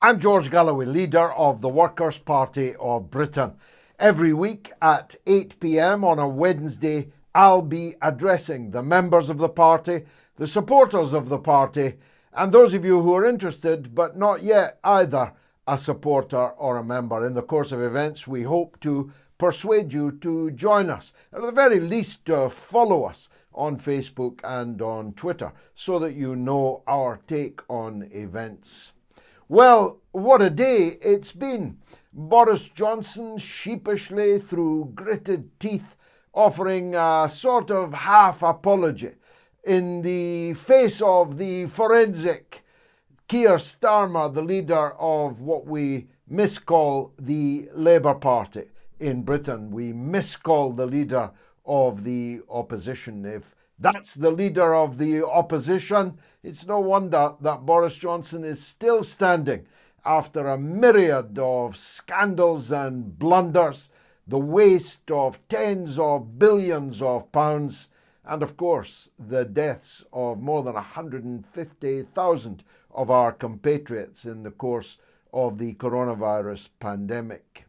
I'm George Galloway, leader of the Workers' Party of Britain. Every week at 8 p.m. on a Wednesday, I'll be addressing the members of the party, the supporters of the party, and those of you who are interested but not yet either a supporter or a member. In the course of events, we hope to persuade you to join us, or at the very least follow us on Facebook and on Twitter so that you know our take on events. Well, what a day it's been. Boris Johnson sheepishly, through gritted teeth, offering a sort of half apology in the face of the forensic Keir Starmer, the leader of what we miscall the Labour Party in Britain. We miscall the leader of the opposition. If that's the leader of the opposition, it's no wonder that Boris Johnson is still standing after a myriad of scandals and blunders, the waste of tens of billions of pounds, and of course the deaths of more than 150,000 of our compatriots in the course of the coronavirus pandemic.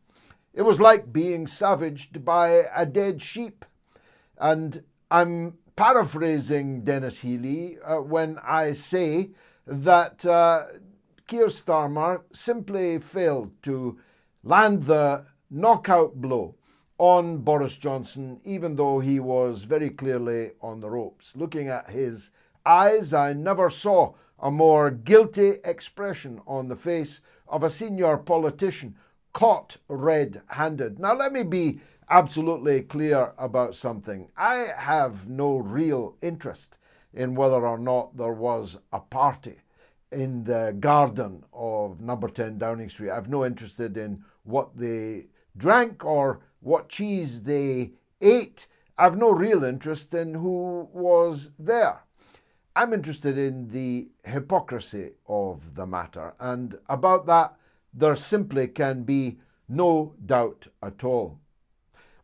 It was like being savaged by a dead sheep. And I'm paraphrasing Dennis Healy when I say that Keir Starmer simply failed to land the knockout blow on Boris Johnson, even though he was very clearly on the ropes. Looking at his eyes, I never saw a more guilty expression on the face of a senior politician caught red-handed. Now, let me be absolutely clear about something. I have no real interest in whether or not there was a party in the garden of number 10 Downing Street. I have no interest in what they drank or what cheese they ate. I have no real interest in who was there. I'm interested in the hypocrisy of the matter, and about that there simply can be no doubt at all.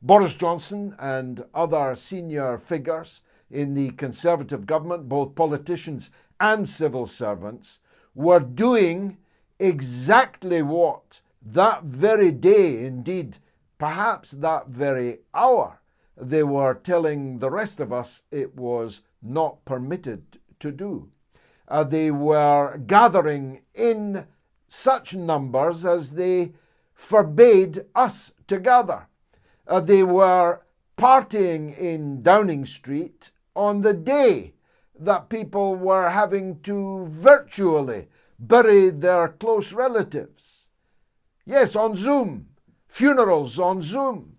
Boris Johnson and other senior figures in the Conservative government, both politicians and civil servants, were doing exactly what that very day, indeed, perhaps that very hour, they were telling the rest of us it was not permitted to do. They were gathering in such numbers as they forbade us to gather. They were partying in Downing Street on the day that people were having to virtually bury their close relatives. Yes, on Zoom, funerals on Zoom,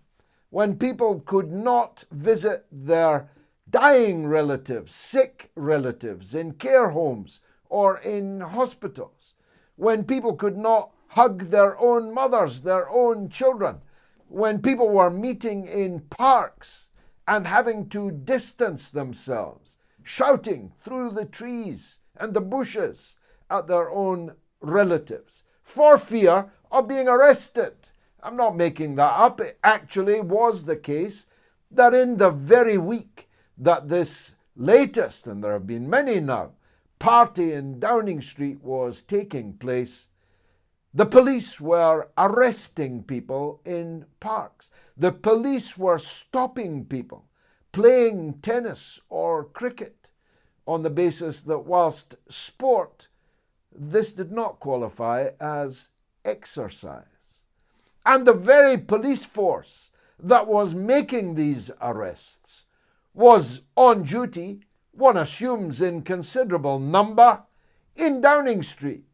when people could not visit their dying relatives, sick relatives in care homes or in hospitals, when people could not hug their own mothers, their own children, when people were meeting in parks and having to distance themselves, shouting through the trees and the bushes at their own relatives for fear of being arrested. I'm not making that up. It actually was the case that in the very week that this latest, and there have been many now, party in Downing Street was taking place, the police were arresting people in parks. The police were stopping people playing tennis or cricket on the basis that whilst sport, this did not qualify as exercise. And the very police force that was making these arrests was on duty, one assumes in considerable number, in Downing Street.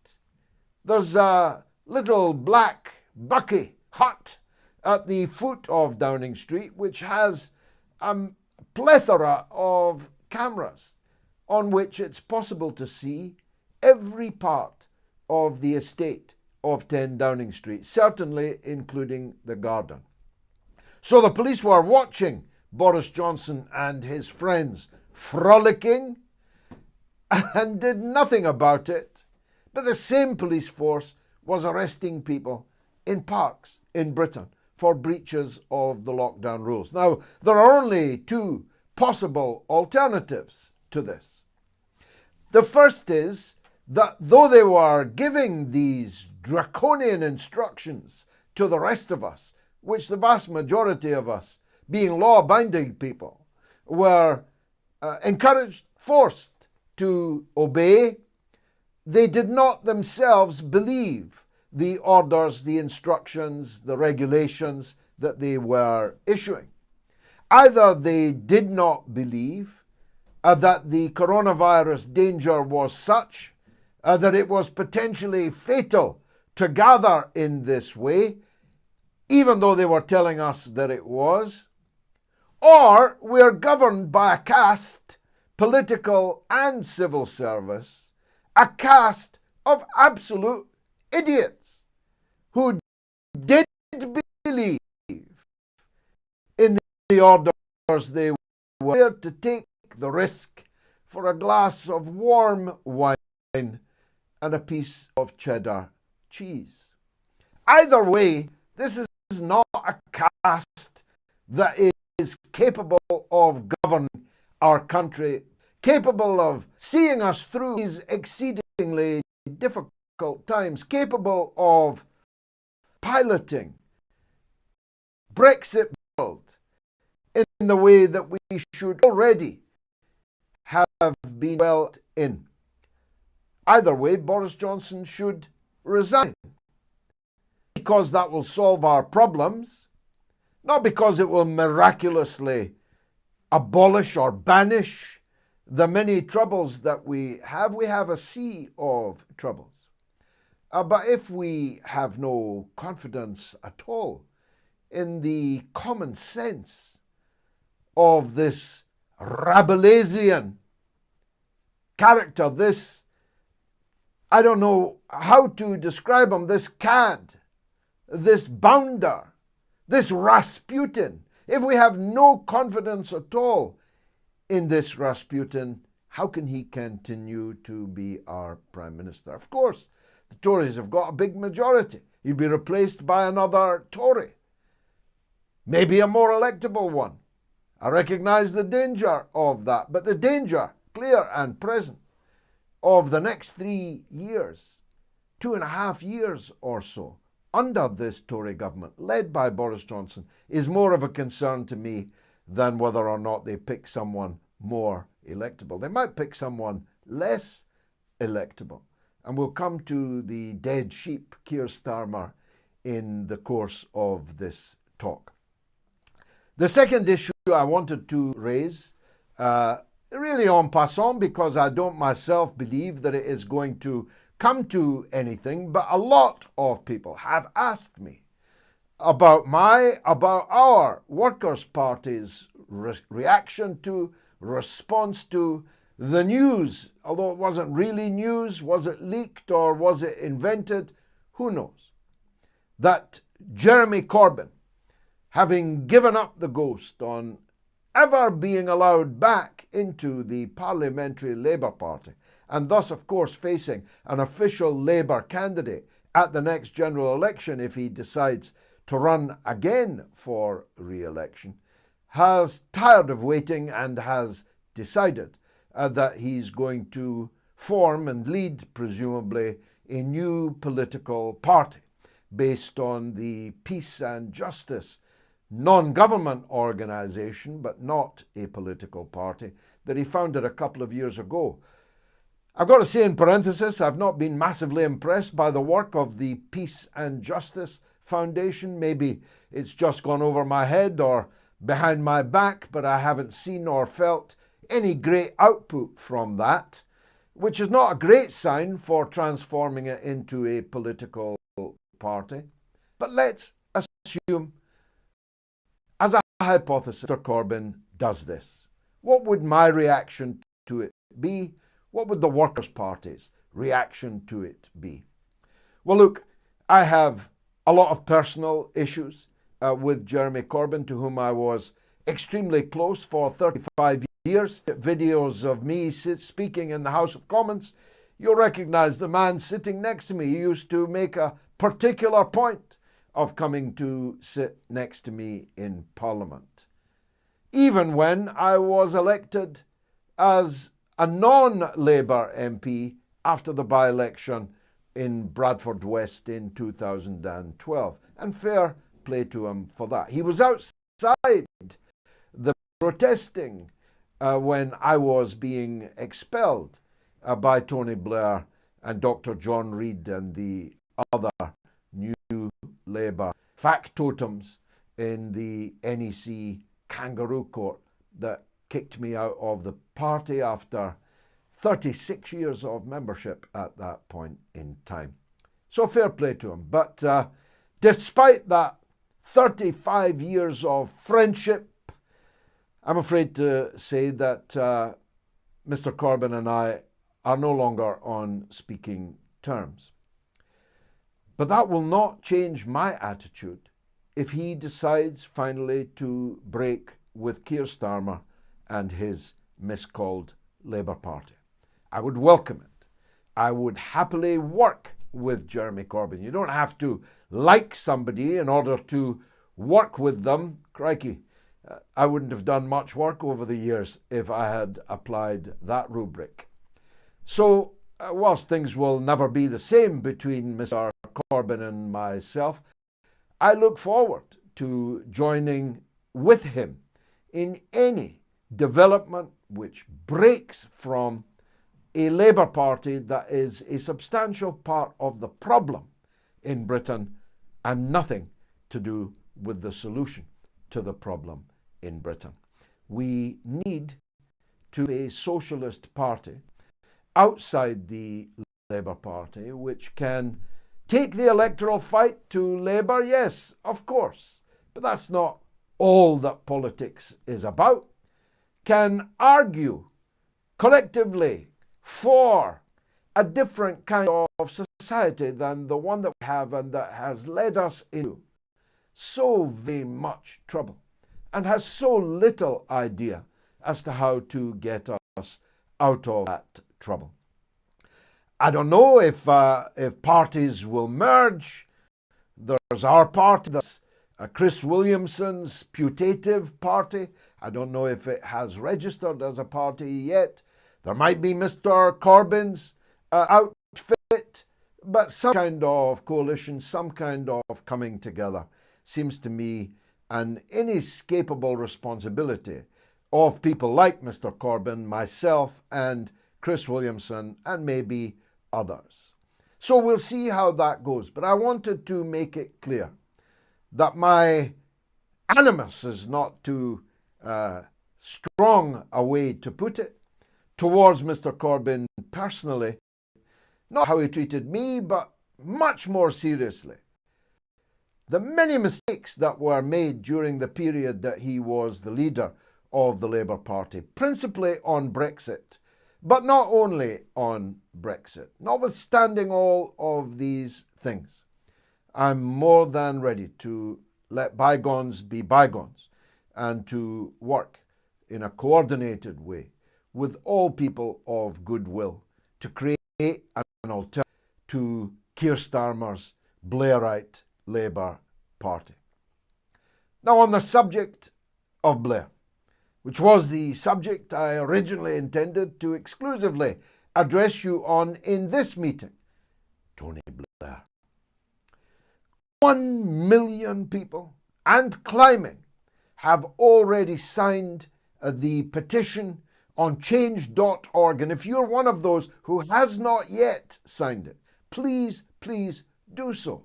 There's a little black bucky hut at the foot of Downing Street which has a plethora of cameras on which it's possible to see every part of the estate of 10 Downing Street, certainly including the garden. So the police were watching Boris Johnson and his friends frolicking and did nothing about it. But the same police force was arresting people in parks in Britain for breaches of the lockdown rules. Now, there are only two possible alternatives to this. The first is that though they were giving these draconian instructions to the rest of us, which the vast majority of us, being law-abiding people, were encouraged, forced to obey. They did not themselves believe the orders, the instructions, the regulations that they were issuing. Either they did not believe that the coronavirus danger was such that it was potentially fatal to gather in this way, even though they were telling us that it was, or we're governed by a caste, political and civil service, a caste of absolute idiots who did believe in the orders. They were to take the risk for a glass of warm wine and a piece of cheddar cheese. Either way, this is not a caste that is capable of governing our country, capable of seeing us through these exceedingly difficult times, capable of piloting Brexit build in the way that we should already have been well in. Either way, Boris Johnson should resign, because that will solve our problems, not because it will miraculously abolish or banish the many troubles that we have. We have a sea of troubles. But if we have no confidence at all in the common sense of this Rabelaisian character, this, I don't know how to describe him, this cad, this bounder, this Rasputin, if we have no confidence at all in this Rasputin, how can he continue to be our Prime Minister? Of course, the Tories have got a big majority. He'll be replaced by another Tory, maybe a more electable one. I recognise the danger of that, but the danger, clear and present, of the next 3 years, 2.5 years or so, under this Tory government, led by Boris Johnson, is more of a concern to me than whether or not they pick someone more electable. They might pick someone less electable. And we'll come to the dead sheep, Keir Starmer, in the course of this talk. The second issue I wanted to raise, really en passant, because I don't myself believe that it is going to come to anything, but a lot of people have asked me about our Workers' Party's reaction to, response to the news, although it wasn't really news. Was it leaked or was it invented? Who knows? That Jeremy Corbyn, having given up the ghost on ever being allowed back into the Parliamentary Labour Party, and thus, of course, facing an official Labour candidate at the next general election if he decides to run again for re-election, has tired of waiting and has decided that he's going to form and lead, presumably, a new political party based on the Peace and Justice non-government organisation, but not a political party, that he founded a couple of years ago. I've got to say in parenthesis, I've not been massively impressed by the work of the Peace and Justice Foundation. Maybe it's just gone over my head or behind my back, but I haven't seen or felt any great output from that, which is not a great sign for transforming it into a political party. But let's assume, as a hypothesis, Mr. Corbyn does this. What would my reaction to it be? What would the Workers' Party's reaction to it be? Well, look, I have a lot of personal issues with Jeremy Corbyn, to whom I was extremely close for 35 years. Videos of me speaking in the House of Commons, you'll recognise the man sitting next to me. He used to make a particular point of coming to sit next to me in Parliament. Even when I was elected as a non-Labour MP after the by-election in Bradford West in 2012, and fair play to him for that. He was outside the protesting when I was being expelled by Tony Blair and Dr. John Reid and the other New Labour factotums in the NEC kangaroo court that kicked me out of the party after 36 years of membership at that point in time. So fair play to him. But despite that 35 years of friendship, I'm afraid to say that Mr. Corbyn and I are no longer on speaking terms. But that will not change my attitude if he decides finally to break with Keir Starmer and his miscalled Labour Party. I would welcome it. I would happily work with Jeremy Corbyn. You don't have to like somebody in order to work with them. Crikey, I wouldn't have done much work over the years if I had applied that rubric. So, whilst things will never be the same between Mr. Corbyn and myself, I look forward to joining with him in any development which breaks from a Labour Party that is a substantial part of the problem in Britain and nothing to do with the solution to the problem in Britain. We need to be a socialist party outside the Labour Party which can take the electoral fight to Labour, yes, of course, but that's not all that politics is about. Can argue collectively for a different kind of society than the one that we have and that has led us into so very much trouble and has so little idea as to how to get us out of that trouble. I don't know if parties will merge. There's our party, there's Chris Williamson's putative party. I don't know if it has registered as a party yet. There might be Mr. Corbyn's outfit, but some kind of coalition, some kind of coming together seems to me an inescapable responsibility of people like Mr. Corbyn, myself, and Chris Williamson, and maybe others. So we'll see how that goes. But I wanted to make it clear that my animus is not too strong a way to put it towards Mr. Corbyn personally, not how he treated me, but much more seriously. The many mistakes that were made during the period that he was the leader of the Labour Party, principally on Brexit, but not only on Brexit. Notwithstanding all of these things, I'm more than ready to let bygones be bygones and to work in a coordinated way with all people of goodwill to create an alternative to Keir Starmer's Blairite Labour Party. Now, on the subject of Blair, which was the subject I originally intended to exclusively address you on in this meeting, Tony Blair. 1 million people and climbing have already signed the petition on change.org. And if you're one of those who has not yet signed it, please do so.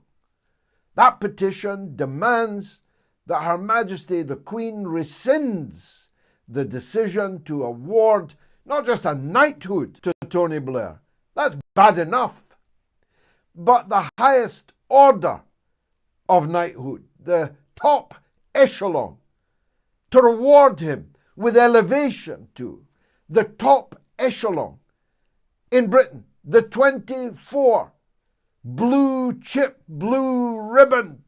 That petition demands that Her Majesty the Queen rescinds the decision to award not just a knighthood to Tony Blair, that's bad enough, but the highest order of knighthood, the top echelon, to reward him with elevation to the top echelon in Britain, the 24 blue chip, blue ribbon,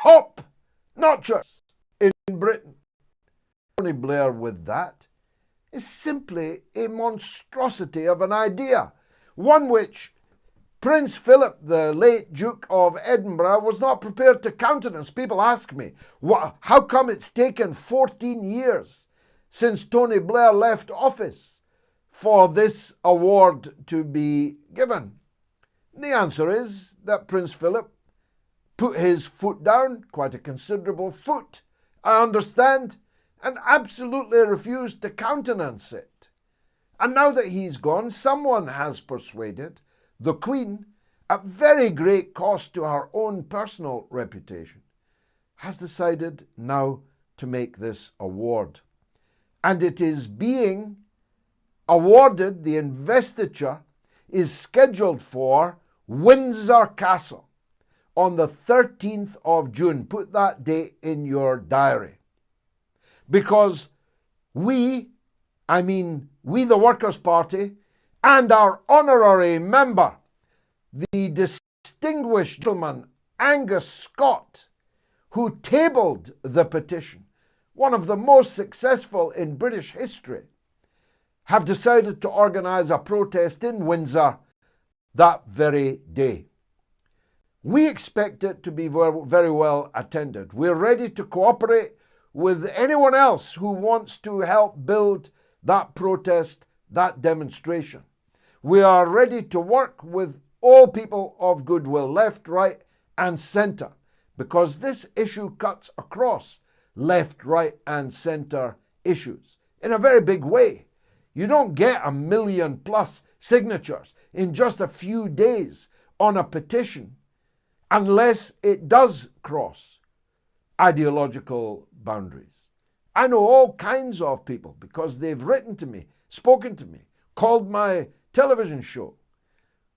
top notchers in Britain. Tony Blair with that is simply a monstrosity of an idea, one which Prince Philip, the late Duke of Edinburgh, was not prepared to countenance. People ask me, how come it's taken 14 years since Tony Blair left office for this award to be given? And the answer is that Prince Philip put his foot down, quite a considerable foot, I understand, and absolutely refused to countenance it. And now that he's gone, someone has persuaded the Queen, at very great cost to her own personal reputation, has decided now to make this award. And it is being awarded, the investiture is scheduled for Windsor Castle on the 13th of June. Put that date in your diary. Because we the Workers' Party, and our honorary member, the distinguished gentleman Angus Scott, who tabled the petition, one of the most successful in British history, have decided to organise a protest in Windsor that very day. We expect it to be very well attended. We're ready to cooperate with anyone else who wants to help build that protest, that demonstration. We are ready to work with all people of goodwill, left, right, and centre, because this issue cuts across left, right, and centre issues in a very big way. You don't get 1 million+ signatures in just a few days on a petition unless it does cross ideological boundaries. I know all kinds of people, because they've written to me, spoken to me, called my television show,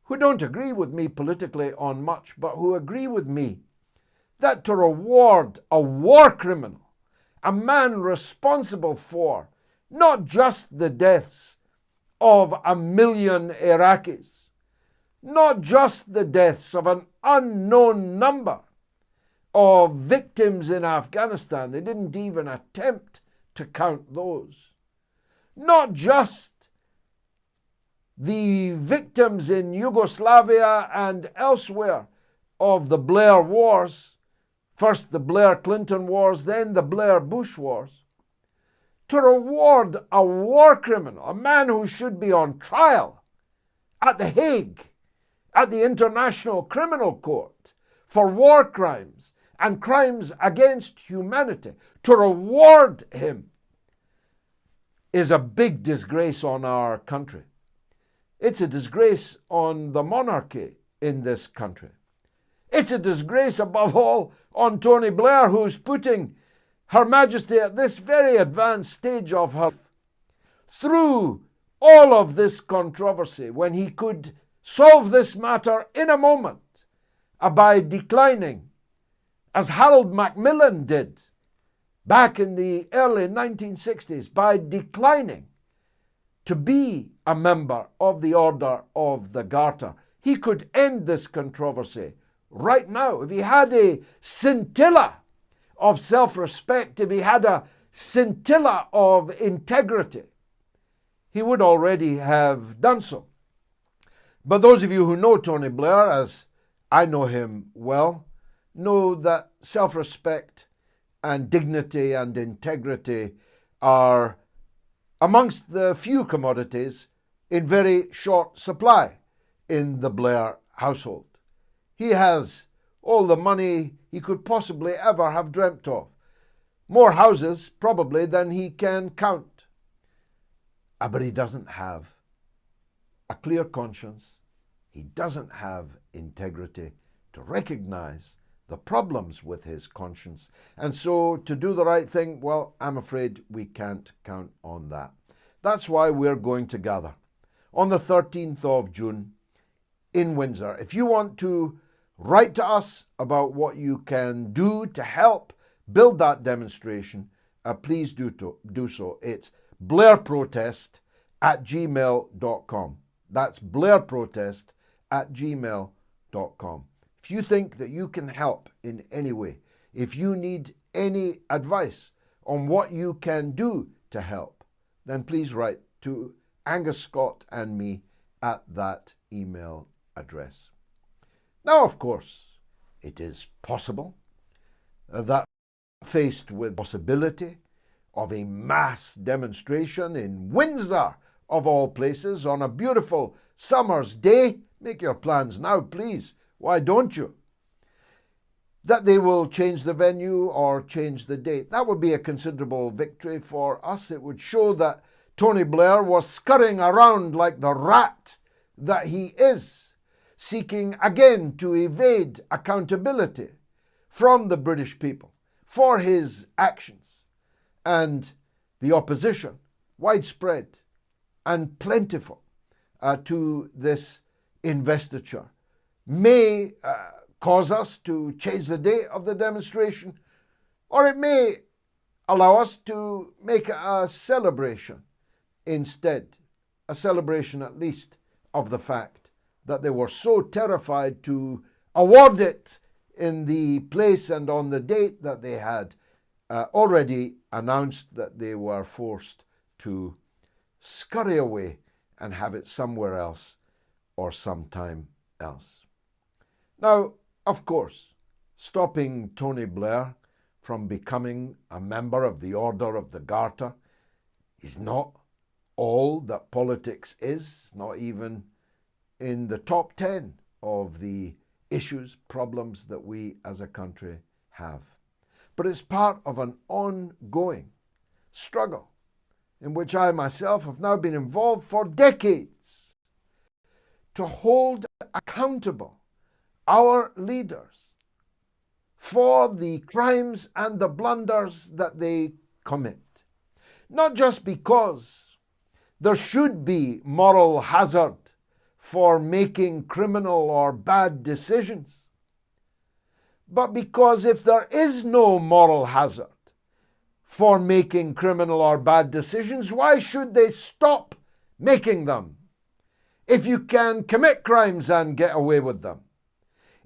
who don't agree with me politically on much, but who agree with me that to reward a war criminal, a man responsible for not just the deaths of 1 million Iraqis, not just the deaths of an unknown number of victims in Afghanistan. They didn't even attempt to count those. Not just the victims in Yugoslavia and elsewhere of the Blair Wars, first the Blair-Clinton Wars, then the Blair-Bush Wars. To reward a war criminal, a man who should be on trial at The Hague, at the International Criminal Court, for war crimes and crimes against humanity, to reward him is a big disgrace on our country. It's a disgrace on the monarchy in this country. It's a disgrace above all on Tony Blair, who's putting Her Majesty at this very advanced stage of her life through all of this controversy, when he could solve this matter in a moment by declining, as Harold Macmillan did back in the early 1960s, by declining to be a member of the Order of the Garter. He could end this controversy right now. If he had a scintilla of self-respect, if he had a scintilla of integrity, he would already have done so. But those of you who know Tony Blair, as I know him well, know that self-respect and dignity and integrity are amongst the few commodities in very short supply in the Blair household. He has all the money he could possibly ever have dreamt of. More houses, probably, than he can count. But he doesn't have a clear conscience. He doesn't have integrity to recognize the problems with his conscience. And so to do the right thing, well, I'm afraid we can't count on that. That's why we're going to gather on the 13th of June in Windsor. If you want to write to us about what you can do to help build that demonstration, please do so. It's blairprotest@gmail.com. That's blairprotest@gmail.com. If you think that you can help in any way, if you need any advice on what you can do to help, then please write to Angus Scott and me at that email address. Now, of course, it is possible that faced with the possibility of a mass demonstration in Windsor, of all places, on a beautiful summer's day Make your plans now, please. Why don't you? That they will change the venue or change the date. That would be a considerable victory for us. It would show that Tony Blair was scurrying around like the rat that he is, seeking again to evade accountability from the British people for his actions. And the opposition, widespread and plentiful to this investiture, may cause us to change the date of the demonstration, or it may allow us to make a celebration instead, a celebration at least of the fact that they were so terrified to award it in the place and on the date that they had already announced that they were forced to scurry away and have it somewhere else or sometime else. Now, of course, stopping Tony Blair from becoming a member of the Order of the Garter is not all that politics is, not even in the top 10 of the issues, problems that we as a country have. But it's part of an ongoing struggle in which I myself have now been involved for decades to hold accountable our leaders for the crimes and the blunders that they commit. Not just because there should be moral hazard for making criminal or bad decisions, but because if there is no moral hazard for making criminal or bad decisions, why should they stop making them? If you can commit crimes and get away with them,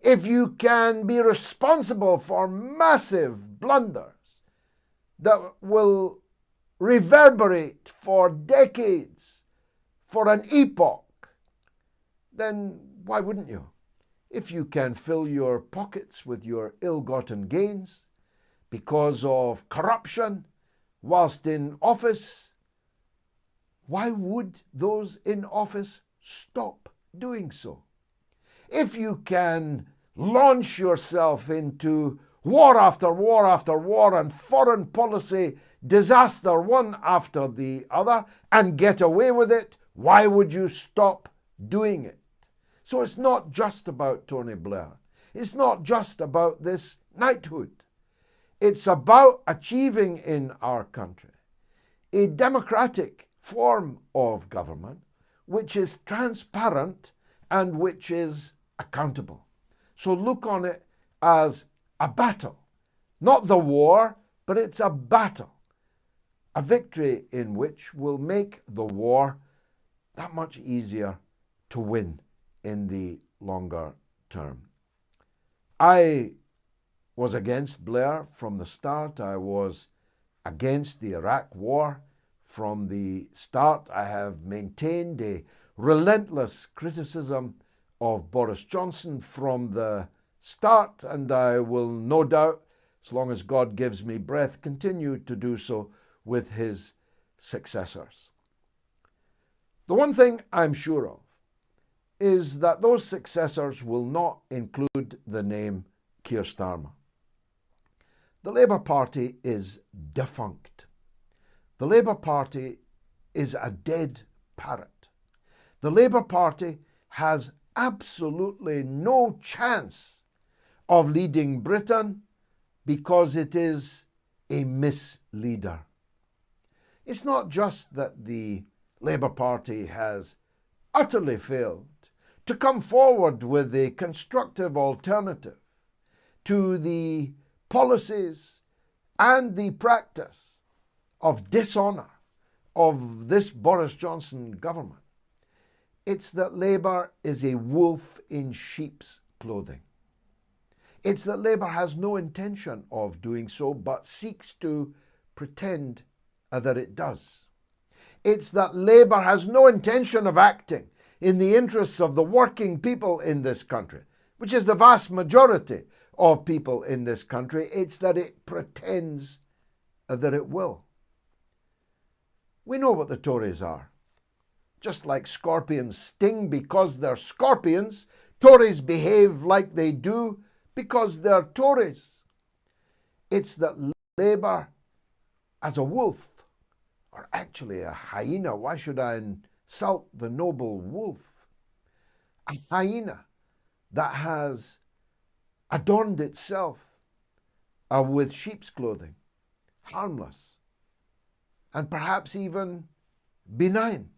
if you can be responsible for massive blunders that will reverberate for decades, for an epoch, then why wouldn't you? If you can fill your pockets with your ill-gotten gains because of corruption whilst in office, why would those in office stop doing so? If you can launch yourself into war after war after war and foreign policy disaster one after the other and get away with it, why would you stop doing it? So it's not just about Tony Blair. It's not just about this knighthood. It's about achieving in our country a democratic form of government which is transparent and which is accountable. So look on it as a battle, not the war, but it's a battle, a victory in which will make the war that much easier to win in the longer term. I was against Blair from the start. I was against the Iraq war from the start. I have maintained a relentless criticism of Boris Johnson from the start, and I will no doubt, as long as God gives me breath, continue to do so with his successors. The one thing I'm sure of is that those successors will not include the name Keir Starmer. The Labour Party is defunct. The Labour Party is a dead parrot. The Labour Party has absolutely no chance of leading Britain because it is a misleader. It's not just that the Labour Party has utterly failed to come forward with a constructive alternative to the policies and the practice of dishonour of this Boris Johnson government. It's that Labour is a wolf in sheep's clothing. It's that Labour has no intention of doing so, but seeks to pretend that it does. It's that Labour has no intention of acting in the interests of the working people in this country, which is the vast majority of people in this country. It's that it pretends that it will. We know what the Tories are. Just like scorpions sting because they're scorpions, Tories behave like they do because they're Tories. It's that Labour, as a wolf, or actually a hyena, why should I insult the noble wolf? A hyena that has adorned itself with sheep's clothing, harmless, and perhaps even benign.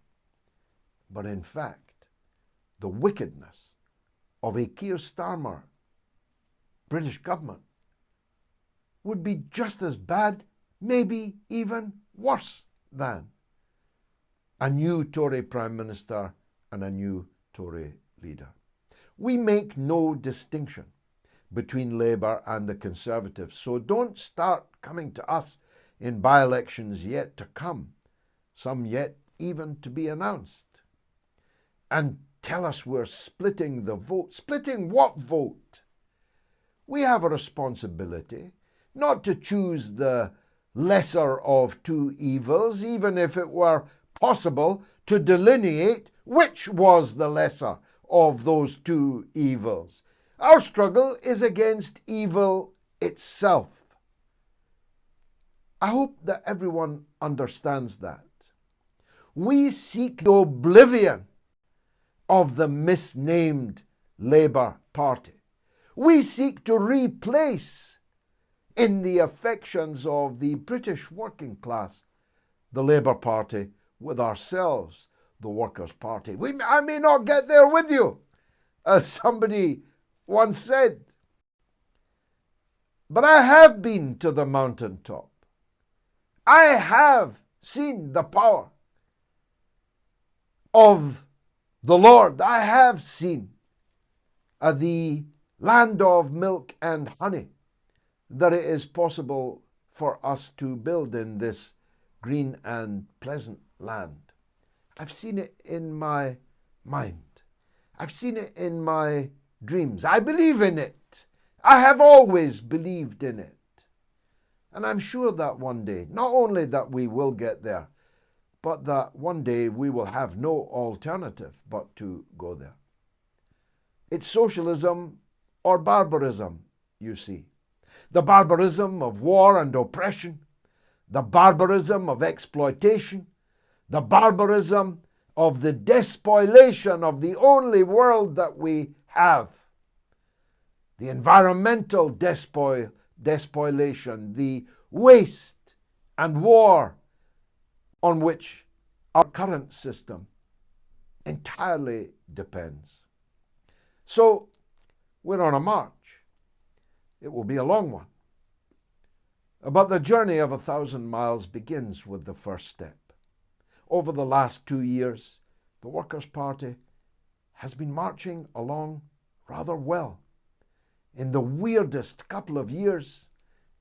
But in fact, the wickedness of a Keir Starmer British government would be just as bad, maybe even worse than a new Tory Prime Minister and a new Tory leader. We make no distinction between Labour and the Conservatives, so don't start coming to us in by-elections yet to come, some yet even to be announced, and tell us we're splitting the vote. Splitting what vote? We have a responsibility not to choose the lesser of two evils, even if it were possible to delineate which was the lesser of those two evils. Our struggle is against evil itself. I hope that everyone understands that. We seek the oblivion of the misnamed Labour Party. We seek to replace in the affections of the British working class the Labour Party with ourselves, the Workers' Party. I may not get there with you, as somebody once said, but I have been to the mountaintop. I have seen the power of the Lord. I have seen the land of milk and honey that it is possible for us to build in this green and pleasant land. I've seen it in my mind. I've seen it in my dreams. I believe in it. I have always believed in it. And I'm sure that one day, not only that we will get there, but that one day we will have no alternative but to go there. It's socialism or barbarism, you see. The barbarism of war and oppression, the barbarism of exploitation, the barbarism of the despoliation of the only world that we have, the environmental despoliation, the waste and war on which our current system entirely depends. So we're on a march. It will be a long one. But the journey of 1,000 miles begins with the first step. Over the last 2 years, the Workers' Party has been marching along rather well. In the weirdest couple of years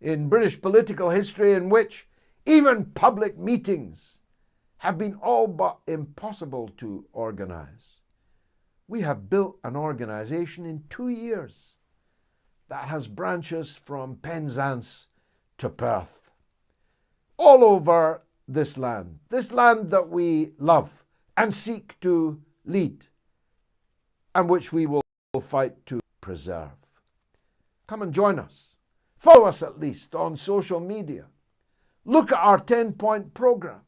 in British political history, in which even public meetings have been all but impossible to organise. We have built an organisation in 2 years that has branches from Penzance to Perth, all over this land that we love and seek to lead, and which we will fight to preserve. Come and join us. Follow us at least on social media. Look at our 10-point program.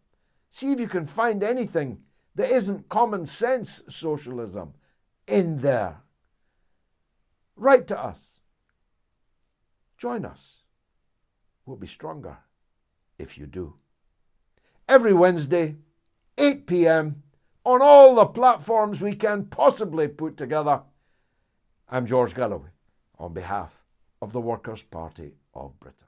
See if you can find anything that isn't common sense socialism in there. Write to us. Join us. We'll be stronger if you do. Every Wednesday, 8 p.m, on all the platforms we can possibly put together. I'm George Galloway, on behalf of the Workers' Party of Britain.